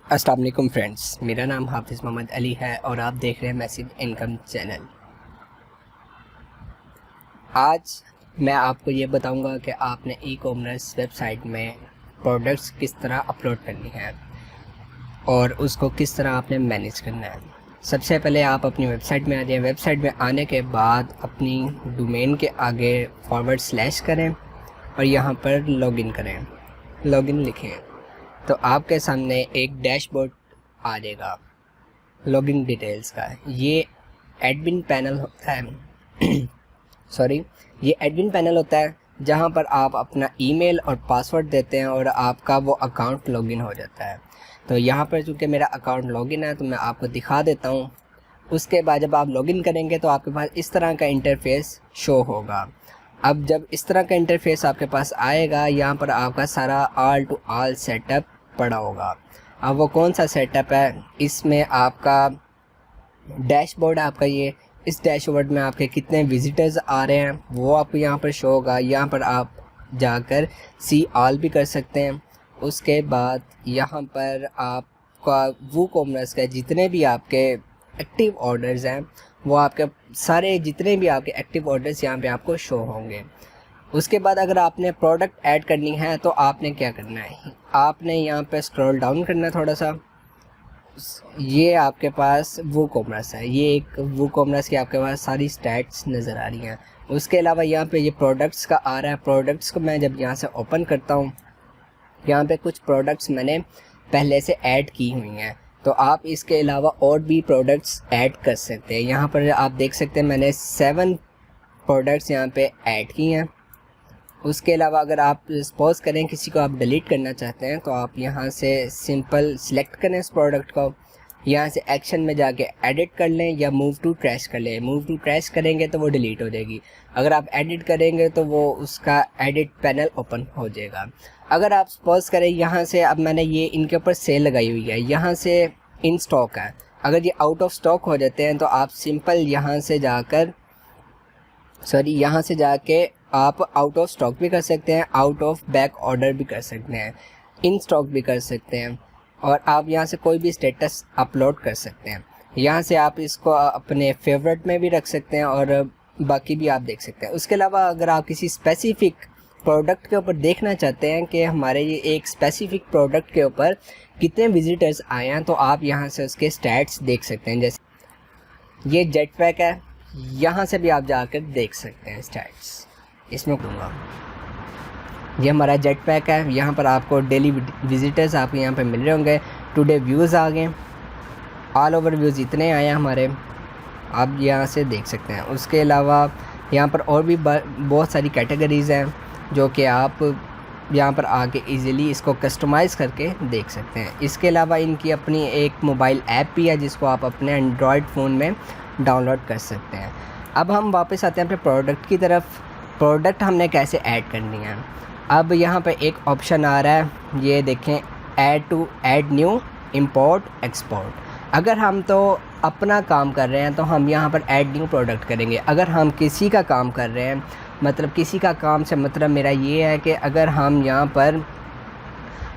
अस्सलाम वालेकुम फ्रेंड्स, मेरा नाम हाफिज़ मोहम्मद अली है और आप देख रहे हैं मैसिव इनकम चैनल। आज मैं आपको ये बताऊंगा कि आपने ई कॉमर्स वेबसाइट में प्रोडक्ट्स किस तरह अपलोड करनी है और उसको किस तरह आपने मैनेज करना है। सबसे पहले आप अपनी वेबसाइट में आ जाएं। वेबसाइट में आने के बाद अपनी डोमेन के आगे // करें और यहाँ पर लॉगिन करें, लॉगिन लिखें तो आपके सामने एक डैशबोर्ड आ जाएगा लॉगिन डिटेल्स का। ये एडमिन पैनल होता है ये एडमिन पैनल होता है जहां पर आप अपना ईमेल और पासवर्ड देते हैं और आपका वो अकाउंट लॉगिन हो जाता है। तो यहाँ पर चूँकि मेरा अकाउंट लॉगिन है तो मैं आपको दिखा देता हूँ। उसके बाद जब आप लॉगिन करेंगे तो आपके पास इस तरह का इंटरफेस शो होगा। अब जब इस तरह का इंटरफेस आपके पास आएगा, यहाँ पर आपका सारा ऑल टू ऑल सेटअप पड़ा होगा। अब वो कौन सा सेटअप है, इसमें आपका डैशबोर्ड आपका इस डैशबोर्ड में आपके कितने विजिटर्स आ रहे हैं वो आपको यहाँ पर शो होगा। यहाँ पर आप जाकर सी ऑल भी कर सकते हैं। उसके बाद यहाँ पर आपका वो कॉमर्स का जितने भी आपके एक्टिव ऑर्डर्स हैं वो आपके सारे जितने भी आपके एक्टिव ऑर्डर्स यहाँ पे आपको शो होंगे। उसके बाद अगर आपने प्रोडक्ट ऐड करनी है तो आपने क्या करना है, आपने यहाँ पे स्क्रॉल डाउन करना है थोड़ा सा। ये आपके पास वो कॉमर्स है, ये एक वो कॉमर्स की आपके पास सारी स्टैट्स नज़र आ रही हैं। उसके अलावा यहाँ पे ये प्रोडक्ट्स का आ रहा है। प्रोडक्ट्स को मैं जब यहाँ से ओपन करता हूँ, यहाँ पे कुछ प्रोडक्ट्स मैंने पहले से ऐड की हुई हैं, तो आप इसके अलावा और भी प्रोडक्ट्स ऐड कर सकते हैं। यहाँ पर आप देख सकते हैं मैंने 7 प्रोडक्ट्स यहाँ पे ऐड की हैं। उसके अलावा अगर आप सपोज करें किसी को आप डिलीट करना चाहते हैं तो आप यहाँ से सिंपल सिलेक्ट करें इस प्रोडक्ट को, यहाँ से एक्शन में जाके एडिट कर लें या मूव टू ट्रैश कर लें। मूव टू ट्रैश करेंगे तो वो डिलीट हो जाएगी, अगर आप एडिट करेंगे तो वो उसका एडिट पैनल ओपन हो जाएगा। अगर आप सपोज करें यहाँ से, अब मैंने ये इनके ऊपर सेल लगाई हुई है, यहाँ से इन स्टॉक है, अगर ये आउट ऑफ स्टॉक हो जाते हैं तो आप सिंपल यहाँ से जाके आप आउट ऑफ स्टॉक भी कर सकते हैं, आउट ऑफ बैक ऑर्डर भी कर सकते हैं, इन स्टॉक भी कर सकते हैं और आप यहाँ से कोई भी स्टेटस अपलोड कर सकते हैं। यहाँ से आप इसको अपने फेवरेट में भी रख सकते हैं और बाकी भी आप देख सकते हैं। उसके अलावा अगर आप किसी स्पेसिफिक प्रोडक्ट के ऊपर देखना चाहते हैं कि हमारे ये एक स्पेसिफिक प्रोडक्ट के ऊपर कितने विजिटर्स आए हैं तो आप यहाँ से उसके स्टैट्स देख सकते हैं। जैसे ये जेट पैक है, यहाँ से भी आप जाकर देख सकते हैं स्टैट्स। इसमें कहूँगा ये हमारा जेट पैक है, यहाँ पर आपको डेली विजिटर्स आपको यहाँ पे मिल रहे होंगे। टुडे व्यूज़ आ गए, ऑल ओवर व्यूज़ इतने आए हैं हमारे, आप यहाँ से देख सकते हैं। उसके अलावा यहाँ पर और भी बहुत सारी कैटेगरीज़ हैं जो कि आप यहाँ पर आके इजीली इसको कस्टमाइज़ करके देख सकते हैं। इसके अलावा इनकी अपनी एक मोबाइल ऐप भी है जिसको आप अपने एंड्रॉयड फ़ोन में डाउनलोड कर सकते हैं। अब हम वापस आते हैं अपने प्रोडक्ट की तरफ। प्रोडक्ट हमने कैसे ऐड करनी है, अब यहाँ पे एक ऑप्शन आ रहा है, ये देखें, ऐड न्यू इंपोर्ट एक्सपोर्ट। अगर हम तो अपना काम कर रहे हैं तो हम यहाँ पर ऐड न्यू प्रोडक्ट करेंगे। अगर हम किसी का काम कर रहे हैं, मतलब किसी का काम से मतलब मेरा ये है कि अगर हम यहाँ पर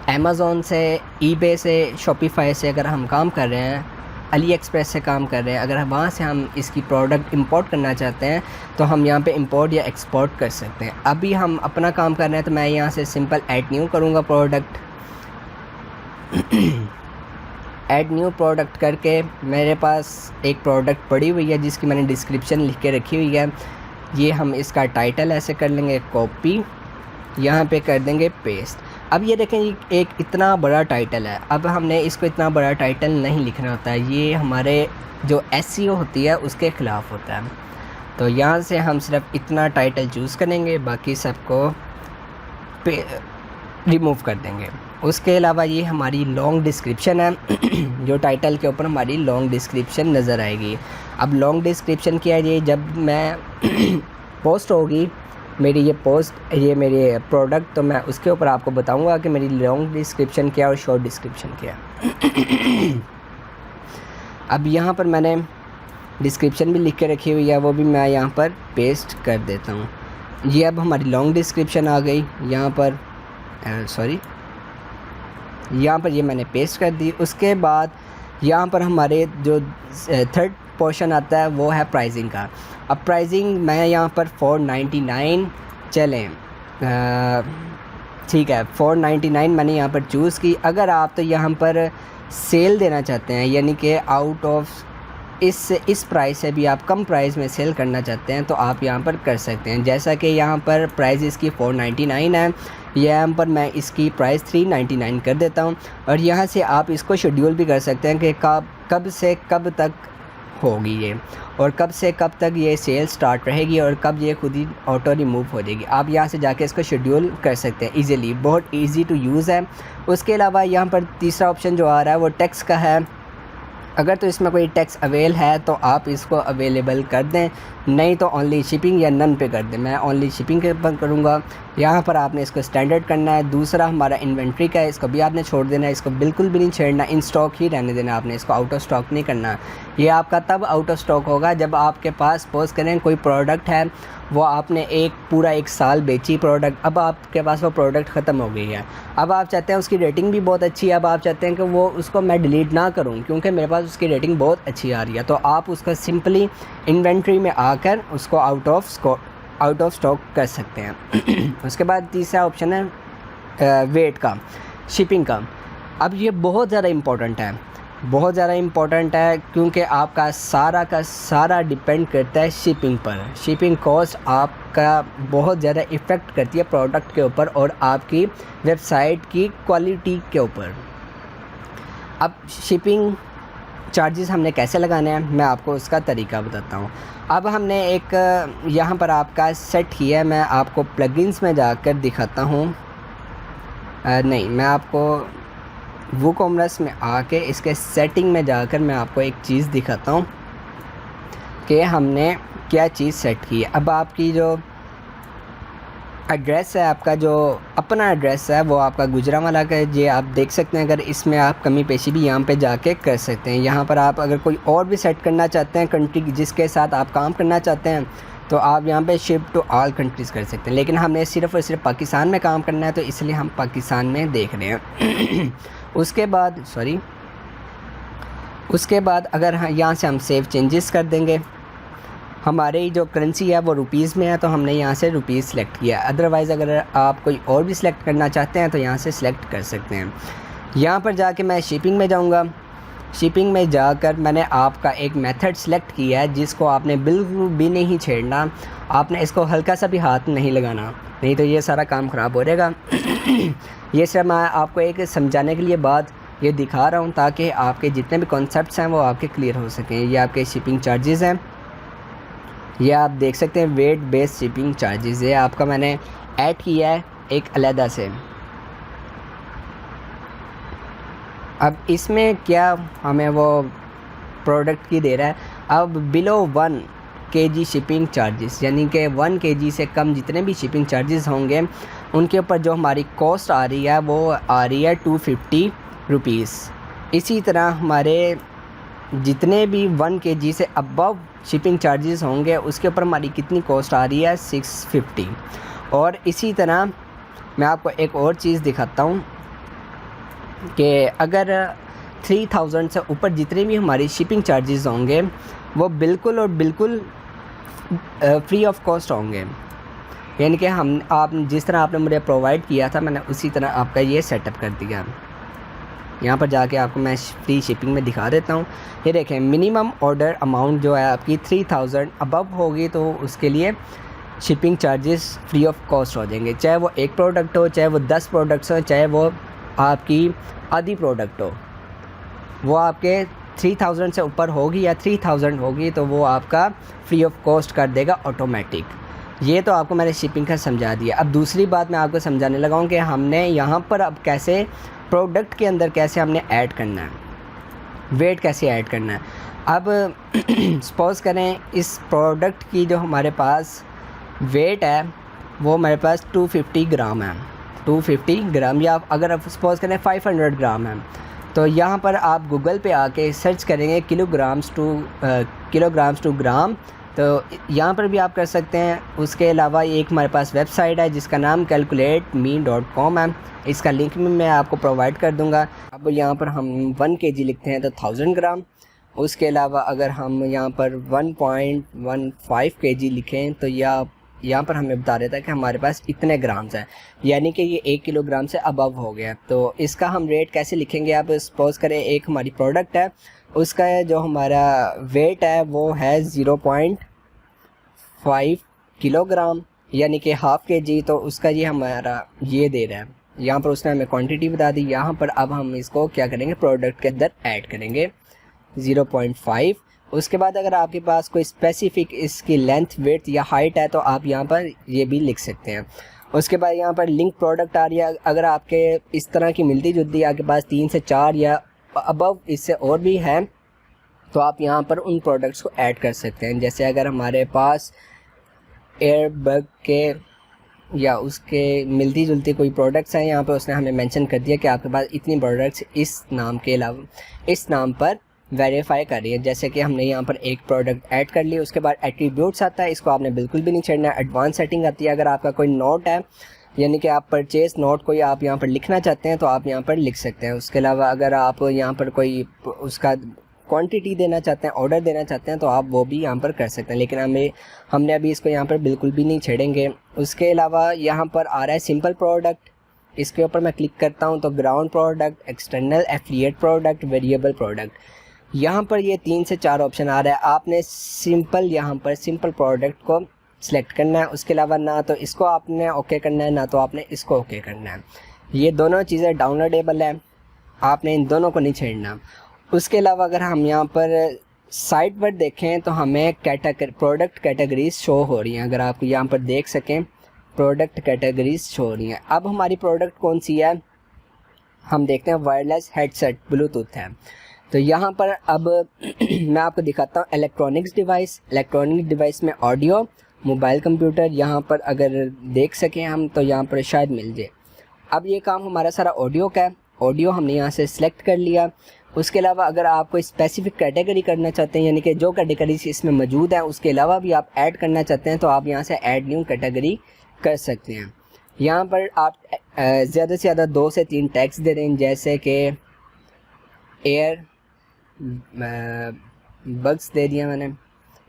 अमेज़ॉन से, ईबे से, शॉपिफाई से अगर हम काम कर रहे हैं, अली एक्सप्रेस से काम कर रहे हैं, अगर वहाँ से हम इसकी प्रोडक्ट इंपोर्ट करना चाहते हैं तो हम यहाँ पे इंपोर्ट या एक्सपोर्ट कर सकते हैं। अभी हम अपना काम कर रहे हैं तो मैं यहाँ से सिंपल ऐड न्यू करूँगा प्रोडक्ट। ऐड न्यू प्रोडक्ट करके मेरे पास एक प्रोडक्ट पड़ी हुई है जिसकी मैंने डिस्क्रिप्शन लिख के रखी हुई है। ये हम इसका टाइटल ऐसे कर लेंगे कॉपी, यहाँ पे कर देंगे पेस्ट। अब ये देखें, ये एक इतना बड़ा टाइटल है। अब हमने इसको इतना बड़ा टाइटल नहीं लिखना होता है, ये हमारे जो एसईओ होती है उसके ख़िलाफ़ होता है। तो यहाँ से हम सिर्फ इतना टाइटल चूज़ करेंगे, बाकी सबको रिमूव कर देंगे। उसके अलावा ये हमारी लॉन्ग डिस्क्रिप्शन है जो टाइटल के ऊपर हमारी लॉन्ग डिस्क्रिप्शन नज़र आएगी। अब लॉन्ग डिस्क्रिप्शन क्या है, ये जब मैं पोस्ट होगी मेरी ये मेरे प्रोडक्ट, तो मैं उसके ऊपर आपको बताऊंगा कि मेरी लॉन्ग डिस्क्रिप्शन क्या है और शॉर्ट डिस्क्रिप्शन क्या है। अब यहाँ पर मैंने डिस्क्रिप्शन भी लिख के रखी हुई है, वो भी मैं यहाँ पर पेस्ट कर देता हूँ। ये अब हमारी लॉन्ग डिस्क्रिप्शन आ गई यहाँ पर, यहाँ पर ये मैंने पेस्ट कर दी। उसके बाद यहाँ पर हमारे जो थर्ड पोर्शन आता है वो है प्राइसिंग का। अब प्राइसिंग मैं यहाँ पर 499 चलें, ठीक है 499 मैंने यहाँ पर चूज़ की। अगर आप तो यहाँ पर सेल देना चाहते हैं, यानी कि आउट ऑफ इस प्राइस से भी आप कम प्राइस में सेल करना चाहते हैं, तो आप यहाँ पर कर सकते हैं। जैसा कि यहाँ पर प्राइस इसकी 499 है, यहाँ पर मैं इसकी प्राइस 399 कर देता हूँ। और यहाँ से आप इसको शेड्यूल भी कर सकते हैं कि कब से कब तक होगी ये, और कब से कब तक ये सेल स्टार्ट रहेगी, और कब ये खुद ही ऑटो रिमूव हो जाएगी। आप यहाँ से जाके इसको शेड्यूल कर सकते हैं इजीली, बहुत इजी टू यूज़ है। उसके अलावा यहाँ पर तीसरा ऑप्शन जो आ रहा है वो टैक्स का है। अगर तो इसमें कोई टैक्स अवेल है तो आप इसको अवेलेबल कर दें, नहीं तो ओनली शिपिंग या नन पे कर दें। मैं ओनली शिपिंग के ऊपर करूँगा। यहाँ पर आपने इसको स्टैंडर्ड करना है। दूसरा हमारा इन्वेंट्री का है, इसको भी आपने छोड़ देना है, इसको बिल्कुल भी नहीं छेड़ना, इन स्टॉक ही रहने देना आपने, इसको आउट ऑफ स्टॉक नहीं करना। ये आपका तब आउट ऑफ स्टॉक होगा जब आपके पास सपोज करें कोई प्रोडक्ट है, वो आपने पूरा एक साल बेची प्रोडक्ट, अब आपके पास वो प्रोडक्ट ख़त्म हो गई है, अब आप चाहते हैं उसकी रेटिंग भी बहुत अच्छी है, अब आप चाहते हैं कि वो उसको मैं डिलीट ना करूं क्योंकि मेरे पास उसकी रेटिंग बहुत अच्छी आ रही है, तो आप उसका सिंपली इन्वेंट्री में आकर उसको आउट ऑफ स्टॉक कर सकते हैं। उसके बाद तीसरा ऑप्शन है वेट का, शिपिंग का। अब ये बहुत ज़्यादा इम्पोर्टेंट है, बहुत ज़्यादा इम्पोर्टेंट है, क्योंकि आपका सारा का सारा डिपेंड करता है शिपिंग पर। शिपिंग कॉस्ट आपका बहुत ज़्यादा इफ़ेक्ट करती है प्रोडक्ट के ऊपर और आपकी वेबसाइट की क्वालिटी के ऊपर। अब शिपिंग चार्जेस हमने कैसे लगाने हैं, मैं आपको उसका तरीका बताता हूँ। अब हमने एक यहाँ पर आपका सेट किया है, मैं आपको प्लगइन्स में जाकर दिखाता हूँ। नहीं, मैं आपको वूकॉमर्स में आके इसके सेटिंग में जाकर मैं आपको एक चीज़ दिखाता हूँ कि हमने क्या चीज़ सेट की है। अब आपकी जो एड्रेस है, आपका जो अपना एड्रेस है वो आपका गुजरांवाला का है, ये आप देख सकते हैं। अगर इसमें आप कमी पेशी भी यहाँ पे जाके कर सकते हैं। यहाँ पर आप अगर कोई और भी सेट करना चाहते हैं, कंट्री जिसके साथ आप काम करना चाहते हैं, तो आप यहाँ पे शिप टू ऑल कंट्रीज़ कर सकते हैं। लेकिन हमने सिर्फ़ और सिर्फ पाकिस्तान में काम करना है, तो इसलिए हम पाकिस्तान में देख रहे हैं। उसके बाद अगर यहाँ से हम सेव चेंजेस कर देंगे, हमारी जो करेंसी है वो रुपीज़ में है, तो हमने यहाँ से रुपीज़ सेलेक्ट किया। अदरवाइज़ अगर आप कोई और भी सिलेक्ट करना चाहते हैं तो यहाँ से सिलेक्ट कर सकते हैं। यहाँ पर जाके मैं शिपिंग में जाऊँगा। शिपिंग में जाकर मैंने आपका एक मेथड सेलेक्ट किया है, जिसको आपने बिल्कुल भी नहीं छेड़ना, आपने इसको हल्का सा भी हाथ नहीं लगाना, नहीं तो ये सारा काम ख़राब हो जाएगा। ये सिर्फ मैं आपको एक समझाने के लिए बात ये दिखा रहा हूँ, ताकि आपके जितने भी कॉन्सेप्ट्स हैं वो आपके क्लियर हो सकें। ये आपके शिपिंग चार्जेस हैं, ये आप देख सकते हैं वेट बेस्ड शिपिंग चार्जेस है, आपका मैंने ऐड किया है एक अलहदा से। अब इसमें क्या हमें वो प्रोडक्ट की दे रहा है, अब बिलो 1 kg शिपिंग चार्जेस, यानी कि 1 kg से कम जितने भी शिपिंग चार्जेस होंगे उनके ऊपर जो हमारी कॉस्ट आ रही है वो आ रही है 250 रुपीज़। इसी तरह हमारे जितने भी 1 kg से अबव शिपिंग चार्जेस होंगे उसके ऊपर हमारी कितनी कॉस्ट आ रही है 650। और इसी तरह मैं आपको एक और चीज़ दिखाता हूँ कि अगर 3000 से ऊपर जितने भी हमारी शिपिंग चार्जेस होंगे वो बिल्कुल और बिल्कुल फ्री ऑफ कॉस्ट होंगे, यानी कि आप जिस तरह आपने मुझे प्रोवाइड किया था मैंने उसी तरह आपका ये सेटअप कर दिया। यहाँ पर जाके आपको मैं फ्री शिपिंग में दिखा देता हूँ। ये देखें, मिनिमम ऑर्डर अमाउंट जो है आपकी 3000 अबव होगी तो उसके लिए shipping charges free of cost हो जाएंगे, चाहे वो एक प्रोडक्ट हो, चाहे वो 10 प्रोडक्ट्स हो, चाहे वो आपकी आधी प्रोडक्ट हो। वो आपके 3000 से ऊपर होगी या 3000 होगी तो वो आपका फ्री ऑफ कॉस्ट कर देगा ऑटोमेटिक। ये तो आपको मैंने शिपिंग का समझा दिया। अब दूसरी बात मैं आपको समझाने लगा हूँ कि हमने यहाँ पर अब कैसे प्रोडक्ट के अंदर कैसे हमने ऐड करना है, वेट कैसे ऐड करना है। अब सपोज़ करें इस प्रोडक्ट की जो हमारे पास वेट है वो हमारे पास 250 ग्राम है, 250 ग्राम, या अगर आप सपोज़ करें 500 ग्राम है, तो यहाँ पर आप गूगल पे आके सर्च करेंगे किलोग्राम्स टू ग्राम तो यहाँ पर भी आप कर सकते हैं। उसके अलावा एक हमारे पास वेबसाइट है जिसका नाम calculateme.com है, इसका लिंक भी मैं आपको प्रोवाइड कर दूँगा। अब यहाँ पर हम 1 kg लिखते हैं तो 1000 ग्राम। उसके अलावा अगर हम यहाँ पर 1.15 kg लिखें तो यहाँ पर हमें बता देता है कि हमारे पास इतने ग्राम्स हैं, यानी कि ये 1 किलोग्राम से अबव हो गया। तो इसका हम रेट कैसे लिखेंगे, आप सपोज करें एक हमारी प्रोडक्ट है, उसका जो हमारा वेट है वो है 0.5 किलोग्राम, यानी कि हाफ kg। तो उसका ये हमारा ये दे रहा है, यहाँ पर उसने हमें क्वांटिटी बता दी। यहाँ पर अब हम इसको क्या करेंगे, प्रोडक्ट के अंदर ऐड करेंगे 0.5। उसके बाद अगर आपके पास कोई स्पेसिफिक इसकी लेंथ, विड्थ या हाइट है तो आप यहाँ पर ये भी लिख सकते हैं। उसके बाद यहाँ पर लिंक प्रोडक्ट आ रही है, अगर आपके इस तरह की मिलती जुलती आपके पास 3 से 4 या अबव इससे और भी है तो आप यहाँ पर उन प्रोडक्ट्स को ऐड कर सकते हैं। जैसे अगर हमारे पास एयरबग के या उसके मिलती जुलती कोई प्रोडक्ट्स हैं, यहाँ पर उसने हमें मेंशन कर दिया कि आपके पास इतनी प्रोडक्ट्स इस नाम के अलावा इस नाम पर वेरीफाई कर रही है। जैसे कि हमने यहाँ पर एक प्रोडक्ट ऐड कर लिया। उसके बाद एट्रीब्यूट्स आता है, इसको आपने बिल्कुल भी नहीं छेड़ना। एडवांस सेटिंग आती है, अगर आपका कोई नोट है यानी कि आप परचेज नोट कोई आप यहाँ पर लिखना चाहते हैं तो आप यहाँ पर लिख सकते हैं। उसके अलावा अगर आप यहाँ पर कोई उसका क्वांटिटी देना चाहते हैं, ऑर्डर देना चाहते हैं तो आप वो भी यहाँ पर कर सकते हैं, लेकिन हमने अभी इसको यहाँ पर बिल्कुल भी नहीं छेड़ेंगे। उसके अलावा यहाँ पर आ रहा है सिंपल प्रोडक्ट, इसके ऊपर मैं क्लिक करता हूँ तो ground product, external affiliate product, variable product, यहाँ पर ये 3 से 4 ऑप्शन आ रहा है। आपने यहाँ पर सिंपल प्रोडक्ट को सिलेक्ट करना है। उसके अलावा ना तो इसको आपने ओके करना है, ना तो आपने इसको ओके करना है। ये दोनों चीज़ें डाउनलोडेबल है, आपने इन दोनों को नहीं छेड़ना। उसके अलावा अगर हम यहाँ पर साइट पर देखें तो हमें प्रोडक्ट कैटेगरीज शो हो रही हैं। अगर आप यहाँ पर देख सकें प्रोडक्ट कैटेगरीज शो हो रही हैं। अब हमारी प्रोडक्ट कौन सी है, हम देखते हैं वायरलेस हेडसेट ब्लूटूथ है। तो यहाँ पर अब मैं आपको दिखाता हूँ इलेक्ट्रॉनिक्स डिवाइस में ऑडियो, मोबाइल कंप्यूटर, यहाँ पर अगर देख सकें हम तो यहाँ पर शायद मिल जाए। अब ये काम हमारा सारा ऑडियो का है, ऑडियो हमने यहाँ से सिलेक्ट कर लिया। उसके अलावा अगर आप कोई स्पेसिफिक कैटेगरी करना चाहते हैं, यानी कि जो कैटेगरीज इसमें मौजूद हैं उसके अलावा भी आप ऐड करना चाहते हैं तो आप यहाँ से ऐड न्यू कैटेगरी कर सकते हैं। यहाँ पर आप ज़्यादा से ज़्यादा 2 से 3 टैग्स दे दें, जैसे कि एयर बग्स दे दिया मैंने।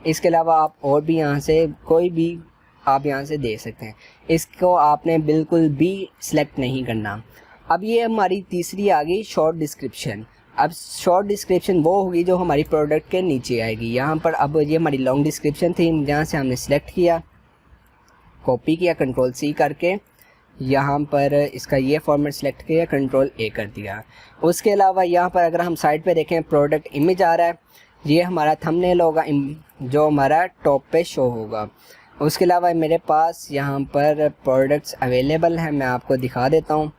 इसके अलावा आप और भी यहाँ से कोई भी आप यहाँ से दे सकते हैं, इसको आपने बिल्कुल भी सिलेक्ट नहीं करना। अब ये हमारी तीसरी आ गई शॉर्ट डिस्क्रिप्शन। अब शॉर्ट डिस्क्रिप्शन वो होगी जो हमारी प्रोडक्ट के नीचे आएगी। यहाँ पर अब ये हमारी लॉन्ग डिस्क्रिप्शन थी, जहाँ से हमने सिलेक्ट किया, कॉपी किया कंट्रोल C करके, यहाँ पर इसका ये फॉर्मेट सेलेक्ट किया, कंट्रोल A कर दिया। उसके अलावा यहाँ पर अगर हम साइड पे देखें प्रोडक्ट इमेज आ रहा है, ये हमारा थंबनेल होगा जो हमारा टॉप पे शो होगा। उसके अलावा मेरे पास यहाँ पर प्रोडक्ट्स अवेलेबल हैं, मैं आपको दिखा देता हूँ।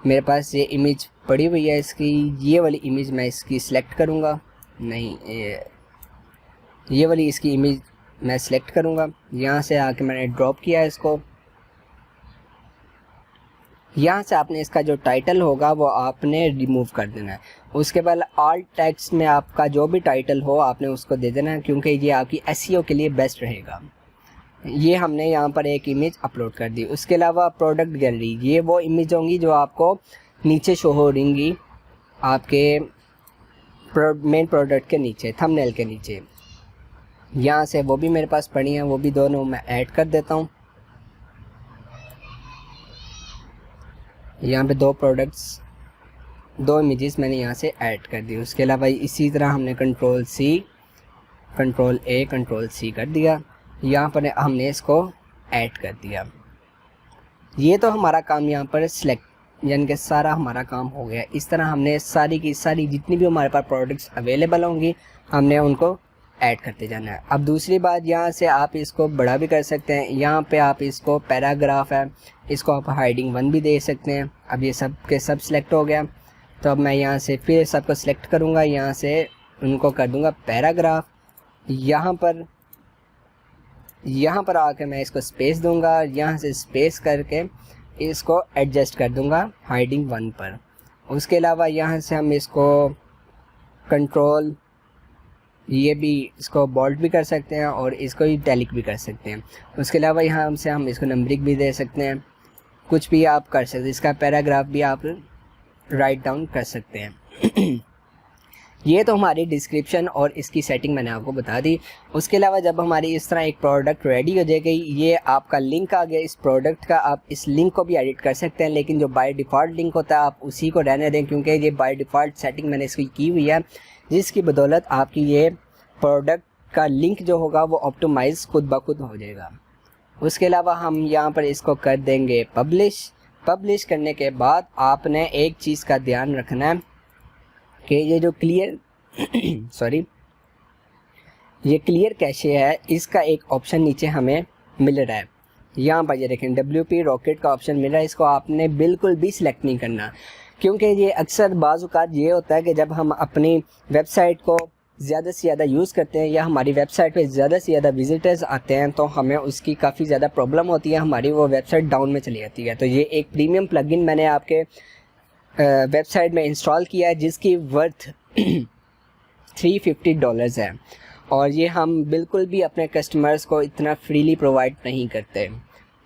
मेरे पास ये इमेज पड़ी हुई है, इसकी ये वाली इमेज मैं इसकी सिलेक्ट करूँगा, नहीं ये वाली इसकी इमेज मैं सिलेक्ट करूँगा। यहाँ से आके मैंने ड्रॉप किया इसको। यहाँ से आपने इसका जो टाइटल होगा वो आपने रिमूव कर देना है। उसके बाद ऑल टेक्स्ट में आपका जो भी टाइटल हो आपने उसको दे देना है, क्योंकि ये आपकी एसईओ के लिए बेस्ट रहेगा। ये हमने यहाँ पर एक इमेज अपलोड कर दी। उसके अलावा प्रोडक्ट गैलरी, ये वो इमेज होंगी जो आपको नीचे शो हो रहेंगी आपके मेन प्रोडक्ट के नीचे, थंबनेल के नीचे। यहाँ से वो भी मेरे पास पड़ी हैं, वो भी दोनों मैं ऐड कर देता हूँ। यहाँ पे 2 प्रोडक्ट्स, 2 इमेजेस मैंने यहाँ से ऐड कर दी। उसके अलावा इसी तरह हमने control C, control A, control C कर दिया। यहाँ पर हमने इसको ऐड कर दिया। ये तो हमारा काम यहाँ पर सिलेक्ट, यानी कि सारा हमारा काम हो गया। इस तरह हमने सारी की सारी जितनी भी हमारे पास प्रोडक्ट्स अवेलेबल होंगी हमने उनको ऐड करते जाना है। अब दूसरी बात, यहाँ से आप इसको बड़ा भी कर सकते हैं। यहाँ पे आप इसको पैराग्राफ है, इसको आप हाइडिंग 1 भी दे सकते हैं। अब ये सब के सब सिलेक्ट हो गया, तो अब मैं यहाँ से फिर सबको सिलेक्ट करूँगा, यहाँ से उनको कर दूँगा पैराग्राफ। यहाँ पर आके मैं इसको स्पेस दूँगा, यहाँ से स्पेस करके इसको एडजस्ट कर दूँगा हाइडिंग 1 पर। उसके अलावा यहाँ से हम इसको कंट्रोल ये भी इसको बोल्ड भी कर सकते हैं और इसको इटैलिक भी कर सकते हैं। उसके अलावा यहाँ से हम इसको नंबरिंग भी दे सकते हैं, कुछ भी आप कर सकते हैं। इसका पैराग्राफ भी आप राइट डाउन कर सकते हैं। ये तो हमारी डिस्क्रिप्शन और इसकी सेटिंग मैंने आपको बता दी। उसके अलावा जब हमारी इस तरह एक प्रोडक्ट रेडी हो जाएगी, ये आपका लिंक आ गया इस प्रोडक्ट का, आप इस लिंक को भी एडिट कर सकते हैं, लेकिन जो बाय डिफ़ॉल्ट लिंक होता है आप उसी को रहने दें, क्योंकि ये बाय डिफ़ॉल्ट सेटिंग मैंने इसकी की हुई है, जिसकी बदौलत आपकी ये प्रोडक्ट का लिंक जो होगा वो ऑप्टिमाइज़ खुद ब खुद हो जाएगा। उसके अलावा हम यहाँ पर इसको कर देंगे पब्लिश करने के बाद आपने एक चीज़ का ध्यान रखना है कि ये जो क्लियर ये क्लियर कैशे है, इसका एक ऑप्शन नीचे हमें मिल रहा है। यहाँ पर ये देखें WP रॉकेट का ऑप्शन मिल रहा है, इसको आपने बिल्कुल भी सिलेक्ट नहीं करना, क्योंकि ये अक्सर बाज़ औक़ात ये होता है कि जब हम अपनी वेबसाइट को ज़्यादा से ज़्यादा यूज़ करते हैं या हमारी वेबसाइट पे ज़्यादा से ज़्यादा विजिटर्स आते हैं तो हमें उसकी काफ़ी ज़्यादा प्रॉब्लम होती है, हमारी वो वेबसाइट डाउन में चली जाती है। तो ये एक प्रीमियम प्लगइन मैंने आपके वेबसाइट में इंस्टॉल किया है, जिसकी वर्थ $350 है, और ये हम बिल्कुल भी अपने कस्टमर्स को इतना फ्रीली प्रोवाइड नहीं करते।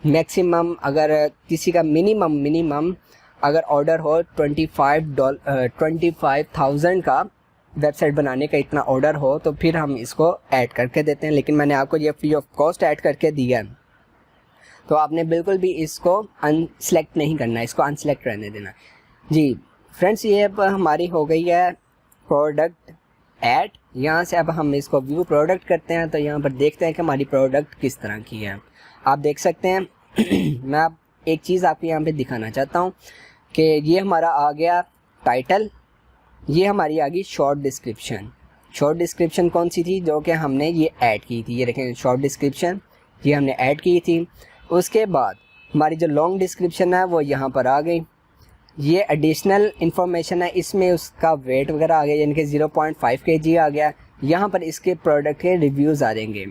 मैक्सिमम अगर किसी का मिनिमम अगर ऑर्डर हो 25,000 का वेबसाइट बनाने का इतना ऑर्डर हो तो फिर हम इसको ऐड करके देते हैं, लेकिन मैंने आपको ये फ्री ऑफ कॉस्ट ऐड करके दिया है, तो आपने बिल्कुल भी इसको अनसेलेक्ट नहीं करना, इसको अनसेलेक्ट रहने देना। जी फ्रेंड्स, ये अब हमारी हो गई है प्रोडक्ट ऐड। यहाँ से अब हम इसको व्यू प्रोडक्ट करते हैं, तो यहाँ पर देखते हैं कि हमारी प्रोडक्ट किस तरह की है। आप देख सकते हैं मैं अब एक चीज़ आपको यहाँ पे दिखाना चाहता हूँ कि ये हमारा आ गया टाइटल, ये हमारी आ गई शॉर्ट डिस्क्रिप्शन कौन सी थी जो कि हमने ये ऐड की थी, ये देखें शॉर्ट डिस्क्रिप्शन ये हमने ऐड की थी। उसके बाद हमारी जो लॉन्ग डिस्क्रिप्शन है वो यहाँ पर आ गई, ये एडिशनल इन्फॉर्मेशन है, इसमें उसका वेट वगैरह आ गया, यानी कि 0.5 kg आ गया। यहाँ पर इसके प्रोडक्ट के रिव्यूज़ आ जाएंगे,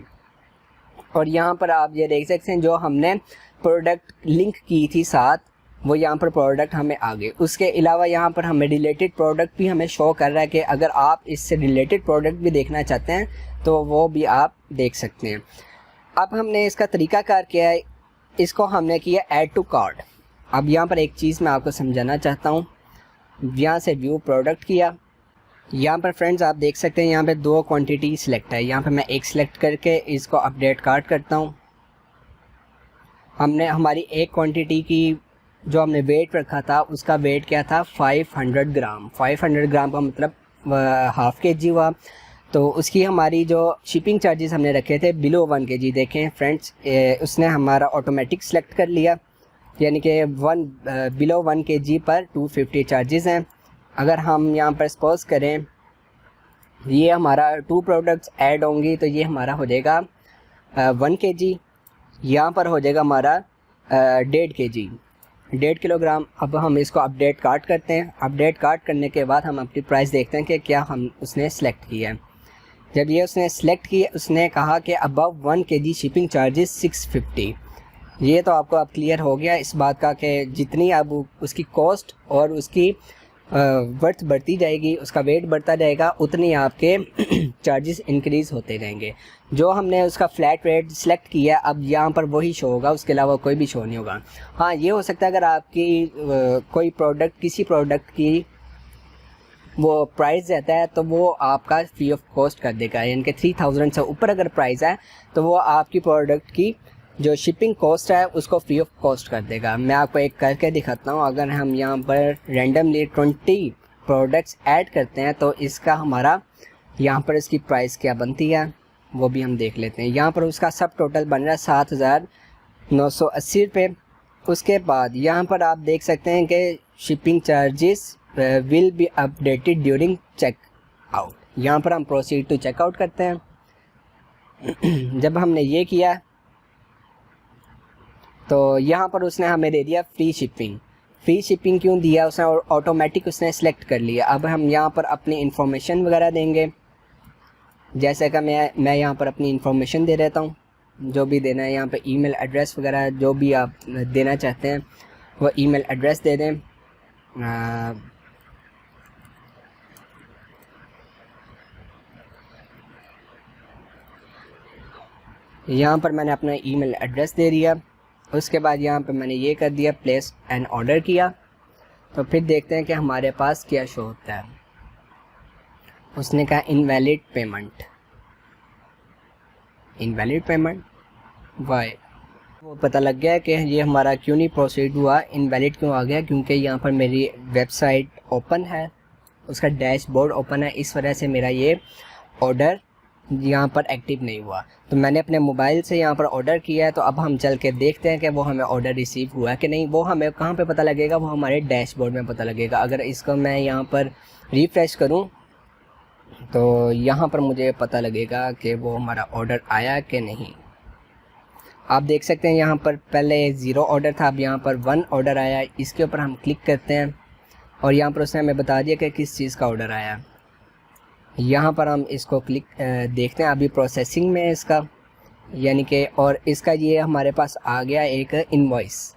और यहाँ पर आप ये देख सकते हैं जो हमने प्रोडक्ट लिंक की थी साथ, वो यहाँ पर प्रोडक्ट हमें आ गए। उसके अलावा यहाँ पर हमें रिलेटेड प्रोडक्ट भी हमें शो कर रहा है कि अगर आप इससे रिलेटेड प्रोडक्ट भी देखना चाहते हैं तो वो भी आप देख सकते हैं। अब हमने इसका तरीकाकार किया है, इसको हमने किया ऐड टू कार्ट। अब यहाँ पर एक चीज़ मैं आपको समझाना चाहता हूँ, यहाँ से व्यू प्रोडक्ट किया, यहाँ पर फ्रेंड्स आप देख सकते हैं यहाँ पे 2 क्वांटिटी सिलेक्ट है, यहाँ पे मैं एक सिलेक्ट करके इसको अपडेट कार्ट करता हूँ। हमने हमारी एक क्वांटिटी की जो हमने वेट रखा था उसका वेट क्या था 500 ग्राम। 500 ग्राम का मतलब ½ kg हुआ। तो उसकी हमारी जो शिपिंग चार्जेस हमने रखे थे बिलो 1 kg, देखें फ्रेंड्स उसने हमारा ऑटोमेटिक सेलेक्ट कर लिया, यानी कि बिलो 1 kg पर 250 चार्जेस हैं। अगर हम यहाँ पर सपोज करें ये हमारा 2 प्रोडक्ट्स ऐड होंगी तो ये हमारा हो जाएगा 1 kg, यहाँ पर हो जाएगा हमारा 1.5 kg, 1.5 किलोग्राम। अब हम इसको अपडेट कार्ट करते हैं। अपडेट कार्ट करने के बाद हम अपनी प्राइस देखते हैं कि क्या हम उसने सेलेक्ट किया है। जब ये उसने सेलेक्ट किया उसने कहा कि अबव 1 kg शिपिंग चार्जेस 650। ये तो आपको अब क्लियर हो गया इस बात का कि जितनी अब उसकी कॉस्ट और उसकी वर्थ बढ़ती जाएगी, उसका वेट बढ़ता जाएगा, उतनी आपके चार्जेस इंक्रीज़ होते रहेंगे। जो हमने उसका फ्लैट रेट सेलेक्ट किया अब यहाँ पर वही शो होगा, उसके अलावा कोई भी शो नहीं होगा। हाँ, ये हो सकता है अगर आपकी कोई प्रोडक्ट किसी प्रोडक्ट की वो प्राइस रहता है तो वो आपका फ्री ऑफ कॉस्ट कर देगा, यानी कि 3000 से ऊपर अगर प्राइस है तो वो आपकी प्रोडक्ट की जो शिपिंग कॉस्ट है उसको फ्री ऑफ कॉस्ट कर देगा। मैं आपको एक करके दिखाता हूँ। अगर हम यहाँ पर रैंडमली 20 प्रोडक्ट्स ऐड करते हैं तो इसका हमारा यहाँ पर इसकी प्राइस क्या बनती है वो भी हम देख लेते हैं। यहाँ पर उसका सब टोटल बन रहा है 7,980 रुपये। उसके बाद यहाँ पर आप देख सकते हैं कि shipping charges will be updated during checkout. यहाँ पर हम प्रोसीड टू चेकआउट करते हैं। जब हमने ये किया तो यहाँ पर उसने हमें दे दिया फ्री शिपिंग क्यों दिया उसने, और ऑटोमेटिक उसने सेलेक्ट कर लिया। अब हम यहाँ पर अपनी इन्फॉर्मेशन वगैरह देंगे, जैसे कि मैं यहाँ पर अपनी इन्फॉर्मेशन दे देता हूँ, जो भी देना है यहाँ पे ईमेल एड्रेस वगैरह जो भी आप देना चाहते हैं वो ईमेल एड्रेस दे दें। यहाँ पर मैंने अपना ईमेल एड्रेस दे दिया। उसके बाद यहाँ पर मैंने ये कर दिया, प्लेस एन ऑर्डर किया। तो फिर देखते हैं कि हमारे पास क्या शो होता है। उसने कहा invalid payment, invalid payment why. वो पता लग गया कि ये हमारा क्यों नहीं प्रोसीड हुआ, इनवैलिड क्यों आ गया, क्योंकि यहाँ पर मेरी वेबसाइट ओपन है, उसका डैशबोर्ड ओपन है, इस वजह से मेरा ये ऑर्डर यहाँ पर एक्टिव नहीं हुआ। तो मैंने अपने मोबाइल से यहाँ पर ऑर्डर किया है। तो अब हम चल के देखते हैं कि वो हमें ऑर्डर रिसीव हुआ है कि नहीं। वो हमें कहाँ पे पता लगेगा, वो हमारे डैशबोर्ड में पता लगेगा। अगर इसको मैं यहाँ पर रिफ्रेश करूँ तो यहाँ पर मुझे पता लगेगा कि वो हमारा ऑर्डर आया कि नहीं। आप देख सकते हैं यहाँ पर पहले 0 ऑर्डर था, अब यहाँ पर 1 ऑर्डर आया। इसके ऊपर हम क्लिक करते हैं और यहाँ पर उसने हमें बता दिया कि किस चीज़ का ऑर्डर आया। यहाँ पर हम इसको क्लिक देखते हैं, अभी प्रोसेसिंग में है इसका, यानी कि और इसका ये हमारे पास आ गया एक इनवॉइस।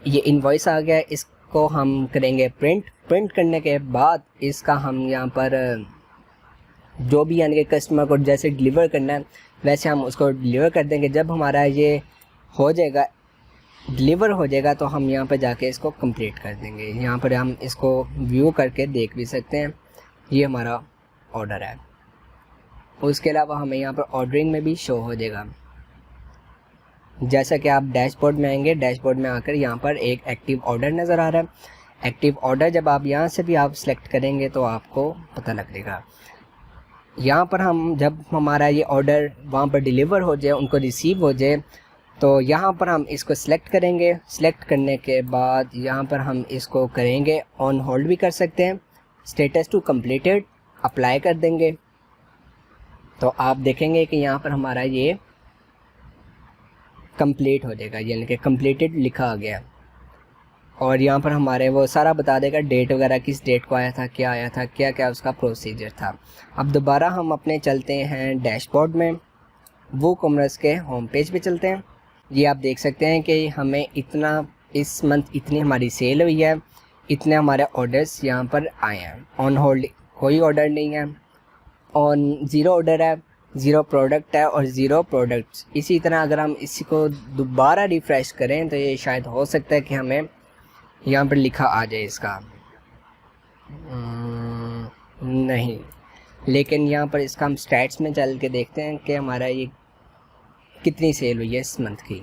ये इनवॉइस आ गया, इसको हम करेंगे प्रिंट करने के बाद इसका हम यहाँ पर जो भी यानी कि कस्टमर को जैसे डिलीवर करना है वैसे हम उसको डिलीवर कर देंगे। जब हमारा ये हो जाएगा, डिलीवर हो जाएगा, तो हम यहाँ पर जाके इसको कंप्लीट कर देंगे। यहाँ पर हम इसको व्यू करके देख भी सकते हैं, ये हमारा ऑर्डर है। उसके अलावा हमें यहाँ पर ऑर्डरिंग में भी शो हो जाएगा। जैसा कि आप डैशबोर्ड में आएंगे, डैशबोर्ड में आकर यहाँ पर एक एक्टिव ऑर्डर नज़र आ रहा है। एक्टिव ऑर्डर जब आप यहाँ से भी आप सेलेक्ट करेंगे तो आपको पता लगेगा। यहाँ पर हम जब हमारा ये ऑर्डर वहाँ पर डिलीवर हो जाए, उनको रिसीव हो जाए, तो यहाँ पर हम इसको सिलेक्ट करेंगे। सिलेक्ट करने के बाद यहाँ पर हम इसको करेंगे ऑन होल्ड भी कर सकते हैं, स्टेटस टू कंप्लीटेड अप्लाई कर देंगे। तो आप देखेंगे कि यहाँ पर हमारा ये कंप्लीट हो जाएगा, यानी कि कंप्लीटेड लिखा आ गया। और यहाँ पर हमारे वो सारा बता देगा, डेट वगैरह किस डेट को आया था, क्या आया था, क्या क्या उसका प्रोसीजर था। अब दोबारा हम अपने चलते हैं डैशबोर्ड में, वूकॉमर्स के होम पेज पे चलते हैं। ये आप देख सकते हैं कि हमें इतना इस मंथ इतनी हमारी सेल हुई है, इतने हमारे ऑर्डर्स यहाँ पर आए हैं। ऑन होल्ड कोई ऑर्डर नहीं है, ऑन 0 ऑर्डर है, 0 प्रोडक्ट है और 0 प्रोडक्ट्स। इसी तरह अगर हम इसी को दोबारा रिफ़्रेश करें तो ये शायद हो सकता है कि हमें यहाँ पर लिखा आ जाए इसका नहीं, लेकिन यहाँ पर इसका हम स्टैट्स में चल के देखते हैं कि हमारा ये कितनी सेल हुई है इस मंथ की।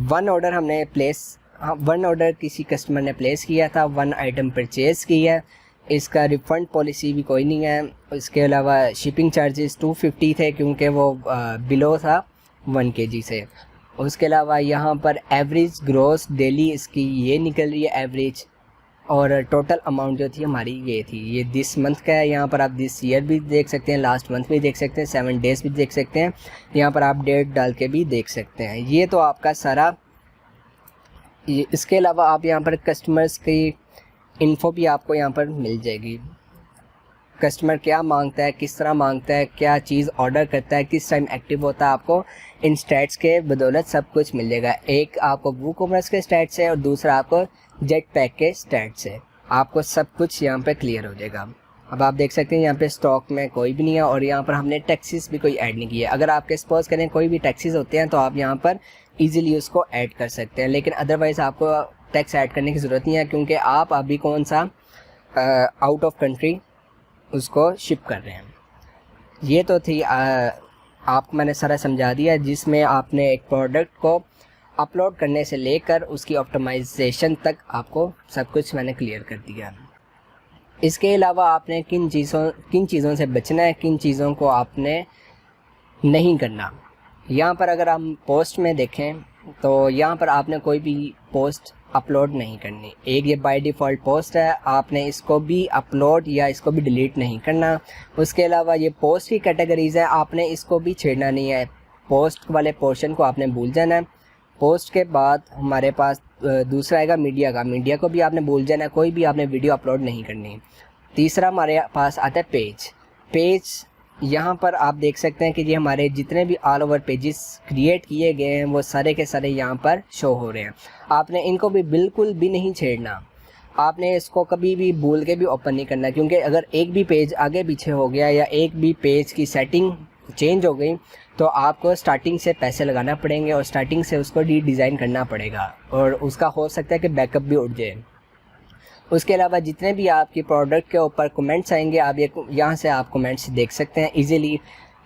1 ऑर्डर हमने प्लेस 1 ऑर्डर किसी कस्टमर ने प्लेस किया था, 1 आइटम परचेज़ की है। इसका रिफ़ंड पॉलिसी भी कोई नहीं है। इसके अलावा शिपिंग चार्जेस 250 थे क्योंकि वो बिलो था 1 kg से। उसके अलावा यहाँ पर एवरेज ग्रॉस डेली इसकी ये निकल रही है एवरेज, और टोटल अमाउंट जो थी हमारी ये थी। ये दिस मंथ का है, यहाँ पर आप दिस ईयर भी देख सकते हैं, लास्ट मंथ भी देख सकते हैं, 7 डेज़ भी देख सकते हैं, यहाँ पर आप डेट डाल के भी देख सकते हैं। ये तो आपका सारा। इसके अलावा आप यहाँ पर कस्टमर्स की इन्फो भी आपको यहाँ पर मिल जाएगी। कस्टमर क्या मांगता है, किस तरह मांगता है, क्या चीज़ ऑर्डर करता है, किस टाइम एक्टिव होता है, आपको इन स्टैट्स के बदौलत सब कुछ मिल जाएगा। एक आपको वूकॉमर्स के स्टैट्स है और दूसरा आपको जेट पैक के स्टैट्स है। आपको सब कुछ यहाँ पे क्लियर हो जाएगा। अब आप देख सकते हैं यहाँ पे स्टॉक में कोई भी नहीं है और यहाँ पर हमने टैक्सेस भी कोई ऐड नहीं किया। अगर आपके सपोज करें कोई भी टैक्सेस होते हैं तो आप यहाँ पर ईजिली उसको ऐड कर सकते हैं, लेकिन अदरवाइज़ आपको टैक्स ऐड करने की ज़रूरत नहीं है, क्योंकि आप अभी कौन सा आउट ऑफ कंट्री उसको शिप कर रहे हैं। ये तो थी आपको मैंने सारा समझा दिया, जिसमें आपने एक प्रोडक्ट को अपलोड करने से लेकर उसकी ऑप्टिमाइजेशन तक आपको सब कुछ मैंने क्लियर कर दिया। इसके अलावा आपने किन चीज़ों से बचना है, किन चीज़ों को आपने नहीं करना। यहाँ पर अगर हम पोस्ट में देखें तो यहाँ पर आपने कोई भी पोस्ट अपलोड नहीं करनी। एक ये बाय डिफ़ॉल्ट पोस्ट है, आपने इसको भी अपलोड या इसको भी डिलीट नहीं करना। उसके अलावा ये पोस्ट की कैटेगरीज़ है, आपने इसको भी छेड़ना नहीं है। पोस्ट वाले पोर्शन को आपने भूल जाना है। पोस्ट के बाद हमारे पास दूसरा आएगा मीडिया का, मीडिया को भी आपने भूल जाना है, कोई भी आपने वीडियो अपलोड नहीं करनी। तीसरा हमारे पास आता है पेज। यहाँ पर आप देख सकते हैं कि ये हमारे जितने भी ऑल ओवर पेजेस क्रिएट किए गए हैं वो सारे के सारे यहाँ पर शो हो रहे हैं। आपने इनको भी बिल्कुल भी नहीं छेड़ना, आपने इसको कभी भी भूल के भी ओपन नहीं करना, क्योंकि अगर एक भी पेज आगे पीछे हो गया या एक भी पेज की सेटिंग चेंज हो गई तो आपको स्टार्टिंग से पैसे लगाना पड़ेंगे और स्टार्टिंग से उसको रीडिज़ाइन करना पड़ेगा और उसका हो सकता है कि बैकअप भी उठ जाए। उसके अलावा जितने भी आपकी प्रोडक्ट के ऊपर कमेंट्स आएंगे आप ये यहाँ से आप कमेंट्स देख सकते हैं इजीली।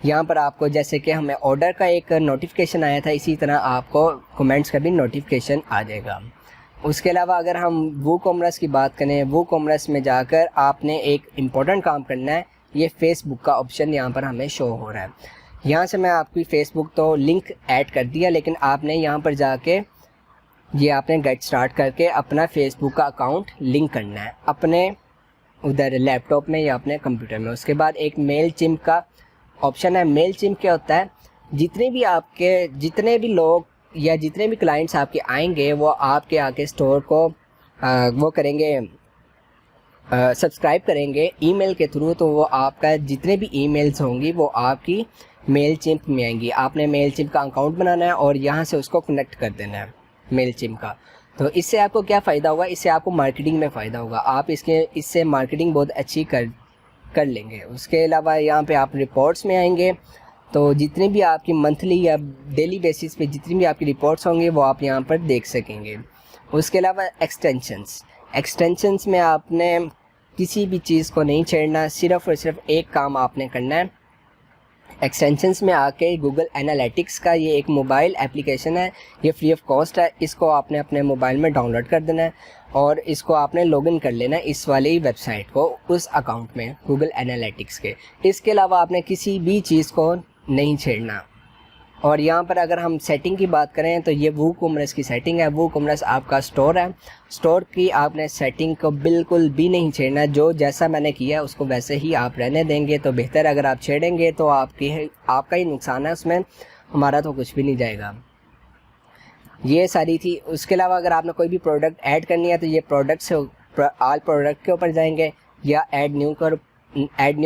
यहाँ पर आपको जैसे कि हमें ऑर्डर का एक नोटिफिकेशन आया था, इसी तरह आपको कमेंट्स का भी नोटिफिकेशन आ जाएगा। उसके अलावा अगर हम वूकॉमर्स की बात करें, वूकॉमर्स में जाकर आपने एक इम्पोर्टेंट काम करना है। ये फेसबुक का ऑप्शन यहाँ पर हमें शो हो रहा है। यहाँ से मैं आपकी फ़ेसबुक तो लिंक ऐड कर दिया, लेकिन आपने यहाँ पर जाके ये आपने गेट स्टार्ट करके अपना फेसबुक का अकाउंट लिंक करना है अपने उधर लैपटॉप में या अपने कंप्यूटर में। उसके बाद एक मेल चिम्प का ऑप्शन है। मेल चिम्प क्या होता है, जितने भी लोग या जितने भी क्लाइंट्स आपके आएंगे वो आपके आके स्टोर को वो करेंगे, सब्सक्राइब करेंगे ईमेल के थ्रू, तो वो आपका जितने भी ईमेल्स होंगी वो आपकी मेल चिम्प में आएंगी। आपने मेल चिम्प का अकाउंट बनाना है और यहाँ से उसको कनेक्ट कर देना है मेल चिम्प का। तो इससे आपको क्या फ़ायदा होगा, इससे आपको मार्केटिंग में फ़ायदा होगा। आप इससे मार्केटिंग बहुत अच्छी कर लेंगे। उसके अलावा यहाँ पे आप रिपोर्ट्स में आएंगे तो जितनी भी आपकी मंथली या डेली बेसिस पे जितनी भी आपकी रिपोर्ट्स होंगे वो आप यहाँ पर देख सकेंगे। उसके अलावा एक्सटेंशंस में आपने किसी भी चीज़ को नहीं छेड़ना, सिर्फ़ और सिर्फ एक काम आपने करना है। एक्सटेंशंस में आके गूगल एनालिटिक्स का ये एक मोबाइल एप्लीकेशन है, ये फ्री ऑफ कॉस्ट है। इसको आपने अपने मोबाइल में डाउनलोड कर देना है और इसको आपने लॉगिन कर लेना है इस वाली वेबसाइट को, उस अकाउंट में गूगल एनालिटिक्स के। इसके अलावा आपने किसी भी चीज़ को नहीं छेड़ना। और यहाँ पर अगर हम सेटिंग की बात करें तो ये वूकॉमर्स की सेटिंग है। वूकॉमर्स आपका स्टोर है, स्टोर की आपने सेटिंग को बिल्कुल भी नहीं छेड़ना। जो जैसा मैंने किया उसको वैसे ही आप रहने देंगे तो बेहतर। अगर आप छेड़ेंगे तो आपका ही नुकसान है उसमें, हमारा तो कुछ भी नहीं जाएगा। ये सारी थी। उसके अलावा अगर आपने कोई भी प्रोडक्ट ऐड करनी है तो ये प्रोडक्ट से ऑल प्रोडक्ट के ऊपर जाएंगे या ऐड न्यू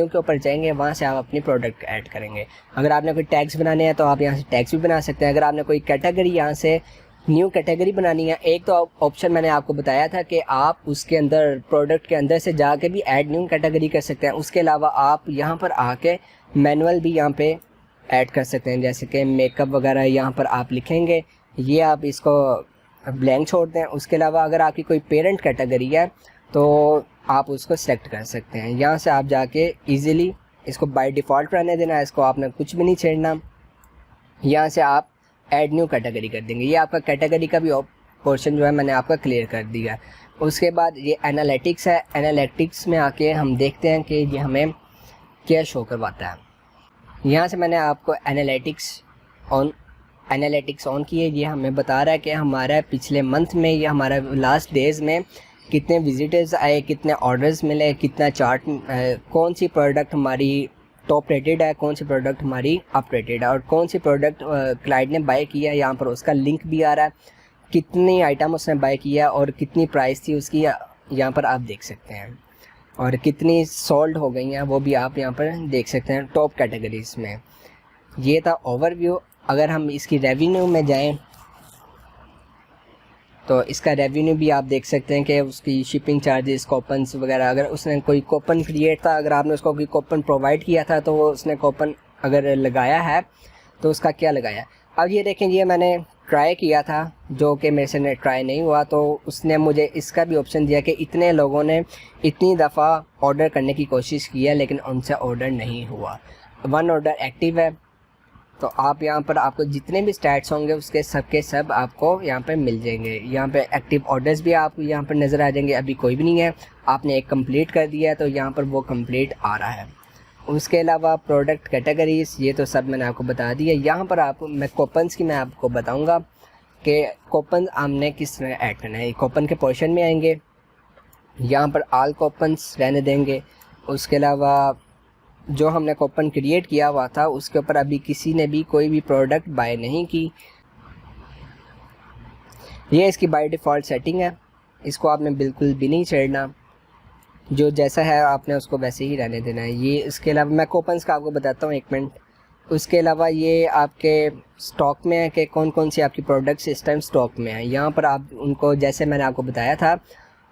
के ऊपर जाएंगे, वहाँ से आप अपनी प्रोडक्ट ऐड करेंगे। अगर आपने कोई टैग्स बनाने हैं तो आप यहाँ से टैग्स भी बना सकते हैं। अगर आपने कोई कैटेगरी यहाँ से न्यू कैटेगरी बनानी है, एक तो ऑप्शन मैंने आपको बताया था कि आप उसके अंदर प्रोडक्ट के अंदर से जाके भी ऐड न्यू कैटेगरी कर सकते हैं। उसके अलावा आप यहाँ पर आके मैनुअल भी यहाँ पे ऐड कर सकते हैं, जैसे कि मेकअप वगैरह यहाँ पर आप लिखेंगे, ये आप इसको ब्लैंक छोड़ दें। उसके अलावा अगर आपकी कोई पेरेंट कैटेगरी है तो आप उसको सेलेक्ट कर सकते हैं। यहाँ से आप जाके इजीली इसको बाय डिफ़ॉल्ट रहने देना है, इसको आपने कुछ भी नहीं छेड़ना। यहाँ से आप ऐड न्यू कैटेगरी कर देंगे। ये आपका कैटेगरी का भी पोर्शन जो है मैंने आपका क्लियर कर दिया। उसके बाद ये एनालिटिक्स है। एनालिटिक्स में आके हम देखते हैं कि ये हमें क्या शो करवाता है। यहाँ से मैंने आपको एनालिटिक्स ऑन की है। ये हमें बता रहा है कि हमारा पिछले मंथ में या हमारा लास्ट डेज़ में कितने विजिटर्स आए, कितने ऑर्डर्स मिले, कितना चार्ट, कौन सी प्रोडक्ट हमारी टॉप रेटेड है, कौन सी प्रोडक्ट हमारी अप रेटेड है और कौन सी प्रोडक्ट क्लाइंट ने बाय किया। यहाँ पर उसका लिंक भी आ रहा है, कितनी आइटम उसने बाय किया और कितनी प्राइस थी उसकी, यहाँ पर आप देख सकते हैं। और कितनी सोल्ड हो गई हैं वो भी आप यहाँ पर देख सकते हैं टॉप कैटेगरीज में। ये था ओवरव्यू। अगर हम इसकी रेवेन्यू में जाएं तो इसका रेवेन्यू भी आप देख सकते हैं कि उसकी शिपिंग चार्जेस, कूपन्स वगैरह, अगर उसने कोई कूपन क्रिएट था, अगर आपने उसको कोई कूपन प्रोवाइड किया था तो वो उसने कूपन अगर लगाया है तो उसका क्या लगाया। अब ये देखें, ये मैंने ट्राई किया था जो कि मेरे से ट्राई नहीं हुआ, तो उसने मुझे इसका भी ऑप्शन दिया कि इतने लोगों ने इतनी दफ़ा ऑर्डर करने की कोशिश की है लेकिन उनसे ऑर्डर नहीं हुआ। 1 ऑर्डर एक्टिव है। तो आप यहाँ पर आपको जितने भी स्टैट्स होंगे उसके सब के सब आपको यहाँ पे मिल जाएंगे। यहाँ पे एक्टिव ऑर्डर्स भी आपको यहाँ पर नज़र आ जाएंगे। अभी कोई भी नहीं है, आपने एक कंप्लीट कर दिया है तो यहाँ पर वो कंप्लीट आ रहा है। उसके अलावा प्रोडक्ट कैटेगरीज, ये तो सब मैंने आपको बता दिया। यहाँ पर मैं कूपन्स की मैं आपको बताऊँगा कि कूपन हमने किस तरह ऐड करना है। कूपन के पोर्शन में आएंगे, यहाँ पर ऑल कूपन्स रहने देंगे। उसके अलावा जो हमने कूपन क्रिएट किया हुआ था उसके ऊपर अभी किसी ने भी कोई भी प्रोडक्ट बाय नहीं की। ये इसकी बाय डिफ़ॉल्ट सेटिंग है, इसको आपने बिल्कुल भी नहीं छेड़ना। जो जैसा है आपने उसको वैसे ही रहने देना है। ये इसके अलावा मैं कूपन्स का आपको बताता हूँ, 1 मिनट। उसके अलावा ये आपके स्टॉक में है कि कौन कौन सी आपकी प्रोडक्ट्स इस टाइम स्टॉक में है। यहाँ पर आप उनको, जैसे मैंने आपको बताया था,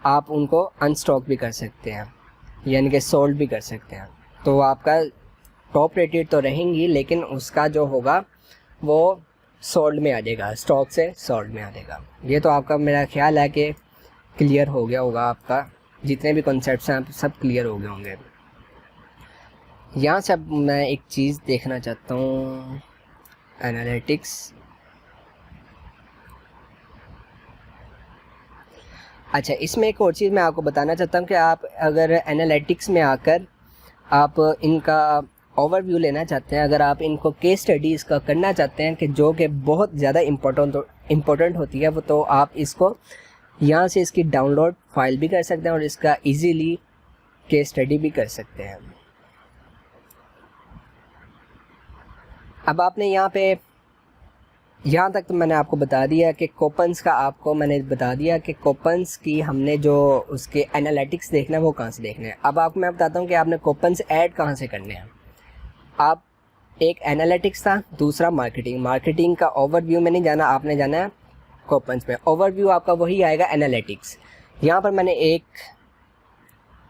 आप उनको अनस्टॉक भी कर सकते हैं, यानी कि सोल्ड भी कर सकते हैं। तो आपका टॉप रेटेड तो रहेंगी, लेकिन उसका जो होगा वो सोल्ड में आ जाएगा, स्टॉक से सोल्ड में आ जाएगा। ये तो आपका मेरा ख्याल है कि क्लियर हो गया होगा, आपका जितने भी कॉन्सेप्ट्स हैं सब क्लियर हो गए होंगे। यहाँ से अब मैं एक चीज़ देखना चाहता हूँ, एनालिटिक्स। अच्छा, इसमें एक और चीज़ मैं आपको बताना चाहता हूँ कि आप अगर एनालिटिक्स में आकर आप इनका ओवरव्यू लेना चाहते हैं, अगर आप इनको केस स्टडीज़ का करना चाहते हैं कि जो कि बहुत ज़्यादा इम्पोर्टेंट होती है वो, तो आप इसको यहाँ से इसकी डाउनलोड फाइल भी कर सकते हैं और इसका इजीली केस स्टडी भी कर सकते हैं। अब आपने यहाँ तक तो मैंने आपको बता दिया कि कोपन्स का, आपको मैंने बता दिया कि कोपन्स की हमने जो उसके एनालिटिक्स देखना है वो कहाँ से देखना है। अब आपको मैं बताता हूँ कि आपने कोपन्स ऐड कहाँ से करने हैं। आप एक एनालिटिक्स था, दूसरा मार्केटिंग का ओवरव्यू में नहीं जाना, आपने जाना है कोपन्स में। ओवरव्यू आपका वही आएगा एनालिटिक्स। यहाँ पर मैंने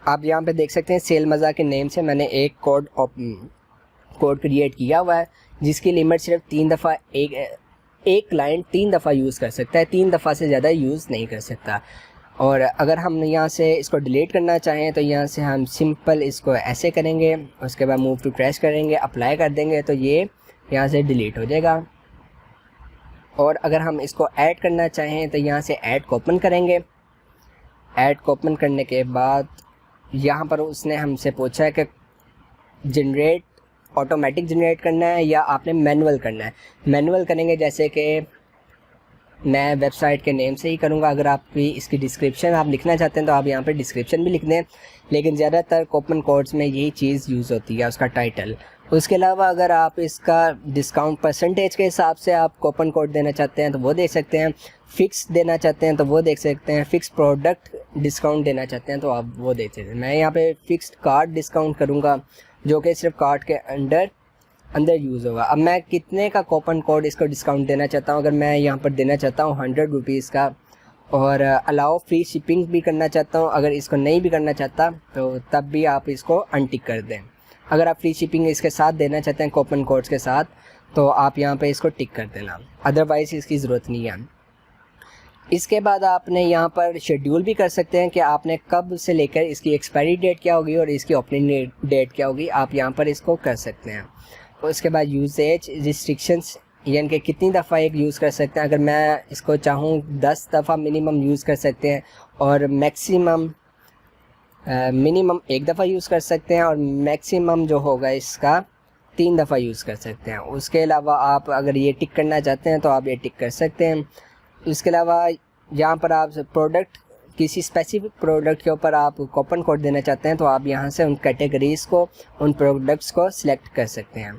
आप यहाँ पे देख सकते हैं सेल मज़ा के नेम से मैंने एक कोड क्रिएट किया हुआ है, जिसकी लिमिट सिर्फ 3 दफ़ा एक क्लाइंट 3 दफ़ा यूज़ कर सकता है, 3 दफ़ा से ज़्यादा यूज़ नहीं कर सकता। और अगर हम यहाँ से इसको डिलीट करना चाहें तो यहाँ से हम सिंपल इसको ऐसे करेंगे, उसके बाद मूव टू ट्रेस करेंगे, अप्लाई कर देंगे तो ये यहाँ से डिलीट हो जाएगा। और अगर हम इसको ऐड करना चाहें तो यहाँ से ऐड कोपन करेंगे। ऐड कोपन करने के बाद यहाँ पर उसने हमसे पूछा है कि ऑटोमेटिक जनरेट करना है या आपने मैनुअल करना है। मैनुअल करेंगे, जैसे कि मैं वेबसाइट के नेम से ही करूँगा। अगर आप भी इसकी डिस्क्रिप्शन आप लिखना चाहते हैं तो आप यहाँ पर डिस्क्रिप्शन भी लिख दें, लेकिन ज़्यादातर कोपन कोड्स में यही चीज़ यूज़ होती है, उसका टाइटल। उसके अलावा अगर आप इसका डिस्काउंट परसेंटेज के हिसाब से आप कोपन कोड देना चाहते हैं तो वो दे सकते हैं, फ़िक्स देना चाहते हैं तो वो देख सकते हैं, फ़िक्स प्रोडक्ट डिस्काउंट देना चाहते हैं तो आप वो दे सकते हैं। मैं यहाँ पे फ़िक्स्ड कार्ड डिस्काउंट करूँगा, जो कि सिर्फ कार्ड के अंदर यूज़ होगा। अब मैं कितने का कोपन कोड इसको डिस्काउंट देना चाहता हूँ, अगर मैं यहाँ पर देना चाहता हूँ 100 रुपीज़ का, और अलाउ फ्री शिपिंग भी करना चाहता हूँ। अगर इसको नहीं भी करना चाहता तो तब भी आप इसको अनटिक कर दें। अगर आप फ्री शिपिंग इसके साथ देना चाहते हैं कोपन कोड्स के साथ तो आप यहाँ पे इसको टिक कर देना, अदरवाइज़ इसकी ज़रूरत नहीं है। इसके बाद आपने यहाँ पर शेड्यूल भी कर सकते हैं कि आपने कब से लेकर इसकी एक्सपायरी डेट क्या होगी और इसकी ओपनिंग डेट क्या होगी, आप यहाँ पर इसको कर सकते हैं। उसके बाद यूसेज रिस्ट्रिक्शंस, यानी कि कितनी दफ़ा एक यूज़ कर सकते हैं। अगर मैं इसको चाहूँ 10 दफ़ा मिनिमम यूज़ कर सकते हैं, और मिनिमम 1 दफ़ा यूज़ कर सकते हैं, और मैक्सिमम जो होगा इसका 3 दफ़ा यूज़ कर सकते हैं। उसके अलावा आप अगर ये टिक करना चाहते हैं तो आप ये टिक कर सकते हैं। उसके अलावा यहाँ पर आप किसी स्पेसिफिक प्रोडक्ट के ऊपर आप कूपन कोड देना चाहते हैं तो आप यहाँ से उन कैटेगरीज़ को, उन प्रोडक्ट्स को सिलेक्ट कर सकते हैं।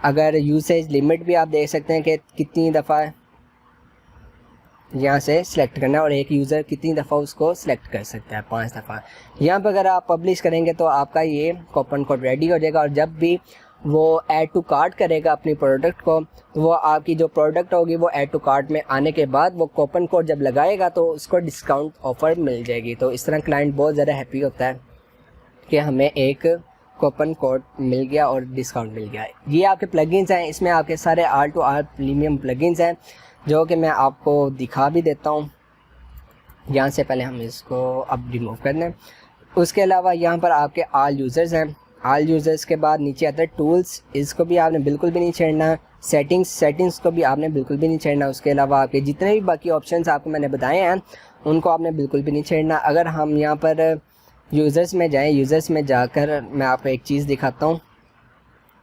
अगर यूसेज लिमिट भी आप देख सकते हैं कि कितनी दफ़ा यहाँ से सिलेक्ट करना है, और एक यूज़र कितनी दफ़ा उसको सिलेक्ट कर सकता है, 5 दफ़ा। यहाँ पर अगर आप पब्लिश करेंगे तो आपका ये कूपन कोड रेडी हो जाएगा, और जब भी वो ऐड टू कार्ट करेगा अपनी प्रोडक्ट को, तो वो आपकी जो प्रोडक्ट होगी वो ऐड टू कार्ट में आने के बाद वो कूपन कोड जब लगाएगा तो उसको डिस्काउंट ऑफ़र मिल जाएगी। तो इस तरह क्लाइंट बहुत ज़्यादा हैप्पी होता है कि हमें एक कूपन कोड मिल गया और डिस्काउंट मिल गया। ये आपके प्लगइन्स हैं, इसमें आपके सारे आर टू आर प्रीमियम प्लगइन्स हैं जो कि मैं आपको दिखा भी देता हूँ। यहाँ से पहले हम इसको अब रिमूव कर दें। उसके अलावा यहाँ पर आपके आल यूज़र्स हैं, आल यूज़र्स के बाद नीचे आता है टूल्स, इसको भी आपने बिल्कुल भी नहीं छेड़ना। सेटिंग्स को भी आपने बिल्कुल भी नहीं छेड़ना। उसके अलावा आपके जितने भी बाकी ऑप्शंस आपको मैंने बताए हैं उनको आपने बिल्कुल भी नहीं छेड़ना। अगर हम यहाँ पर यूज़र्स में जाएं, यूज़र्स में जाकर मैं आपको एक चीज़ दिखाता हूँ।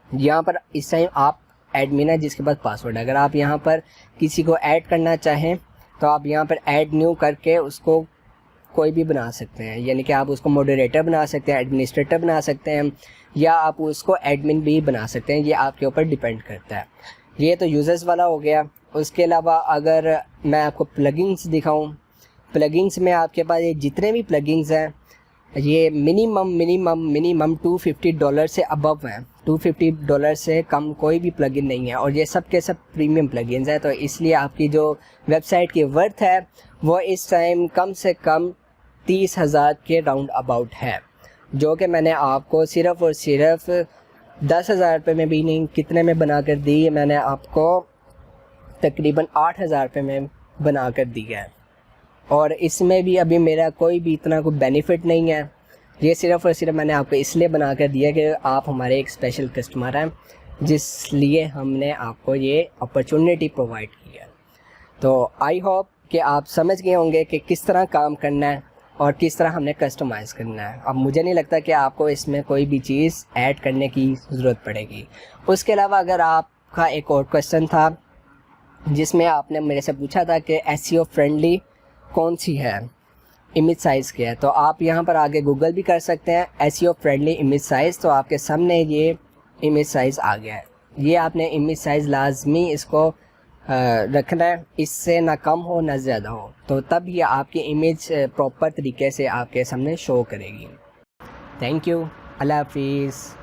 यहाँ पर इस टाइम आप एडमिन है जिसके पास पासवर्ड है, अगर आप यहाँ पर किसी को ऐड करना चाहें तो आप यहाँ पर ऐड न्यू करके उसको कोई भी बना सकते हैं, यानी कि आप उसको मॉडरेटर बना सकते हैं, एडमिनिस्ट्रेटर बना सकते हैं, या आप उसको एडमिन भी बना सकते हैं। ये आपके ऊपर डिपेंड करता है। ये तो यूज़र्स वाला हो गया। उसके अलावा अगर मैं आपको प्लगइन्स दिखाऊं, प्लगइन्स में आपके पास ये जितने भी प्लगइन्स हैं ये मिनिमम $250 से अबव हैं। $250 से कम कोई भी प्लगइन नहीं है, और ये सब के सब प्रीमियम प्लगइन्स हैं। तो इसलिए आपकी जो वेबसाइट की वर्थ है वो इस टाइम कम से कम 30,000 के राउंड अबाउट है, जो कि मैंने आपको सिर्फ़ और सिर्फ 10,000 रुपये में भी नहीं, कितने में बना कर दी है मैंने आपको, तकरीबन 8,000 रुपये में बना कर दिया है। और इसमें भी अभी मेरा कोई भी इतना कोई बेनिफिट नहीं है, ये सिर्फ़ और सिर्फ मैंने आपको इसलिए बना कर दिया कि आप हमारे एक स्पेशल कस्टमर हैं, जिस लिए हमने आपको ये अपॉर्चुनिटी प्रोवाइड की है। तो आई होप कि आप समझ गए होंगे कि किस तरह काम करना है और किस तरह हमने कस्टमाइज़ करना है। अब मुझे नहीं लगता कि आपको इसमें कोई भी चीज़ ऐड करने की ज़रूरत पड़ेगी। उसके अलावा अगर आपका एक और क्वेश्चन था जिसमें आपने मेरे से पूछा था कि एसईओ फ्रेंडली कौन सी है, इमेज साइज़ क्या है, तो आप यहाँ पर आगे गूगल भी कर सकते हैं एसईओ फ्रेंडली इमेज साइज़। तो आपके सामने ये इमेज साइज़ आ गया है। ये आपने इमेज साइज़ लाजमी इसको रखना है, इससे ना कम हो ना ज़्यादा हो, तो तब ये आपकी इमेज प्रॉपर तरीके से आपके सामने शो करेगी। थैंक यू, अल्लाह हाफिज़।